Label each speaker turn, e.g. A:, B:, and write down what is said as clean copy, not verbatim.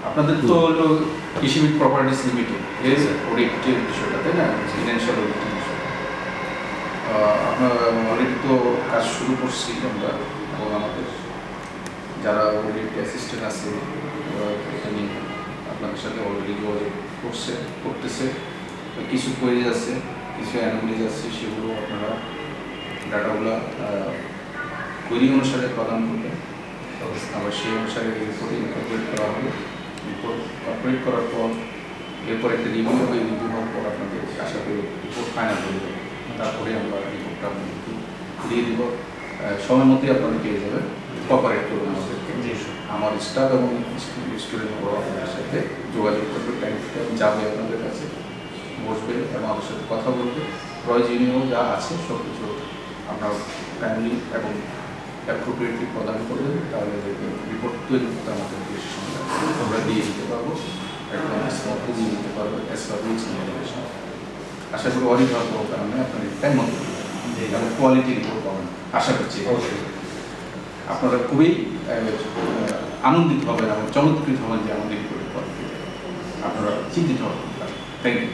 A: আপনাদের তো হলো কৃষিবিদ প্রপার্টিস লিমিটেড এর অডিটের বিষয়টা, তাই না? ফিনান্সিয়াল অডিটের বিষয় আপনার অলরেডি তো কাজ শুরু করছি আমরা, এবং আমাদের যারা অডিট অ্যাসিস্ট্যান্ট আছে এখানে আপনাদের সাথে অলরেডি যোগাযোগ করতেছে। কিছু কোয়েরিজ আছে, কিছু অ্যানোমালিজ আছে, সেগুলো আপনারা ডাটাগুলো কোয়েরি অনুসারে প্রদান করবেন। আবার সেই অনুসারে রিপোর্টে ইনকর্পোরেট করা হবে। ইনকর্পোরেট করার পর এরপর একটা রিভিউ হবে। রিভিউ হওয়ার পর আপনাদের আশা করি রিপোর্ট ফাইনাল হয়ে যাবে। তারপরে আমরা রিপোর্টটা আপনাদেরকে দিয়ে দিব। সময় মতোই আপনারা পেয়ে যাবেন। কোঅপারেট করবেন আমাদেরকে, আমার স্টাফ এবং স্টুডেন্ট আপনাদের সাথে যোগাযোগ করবে, টাইম যাবে আপনাদের কাছে, বসবে এবং আমাদের সাথে কথা বলবে। প্রয়োজনীয় যা আছে সব কিছু আপনার টাইমলি এবং অ্যাপ্রোপ্রিয়েটলি প্রদান করবেন। তাহলে রিপোর্ট তৈরি করতে আমাদের বেশি সময় আমরা দিয়ে দিতে পারবো, একদম স্মুথলি দিয়ে দিতে পারবো as per rules and regulation. আশা করি অডিট হওয়ার কোনো কারণে আপনার টাইম মতো এবং কোয়ালিটি রিপোর্ট পাবেন আশা করছি। আপনারা খুবই আনন্দিত হবেন এবং চমৎকৃত হবেন যে আমাদের রিপোর্টের কোয়ালিটি। আপনারা চিন্তিত হবেন। Thank you.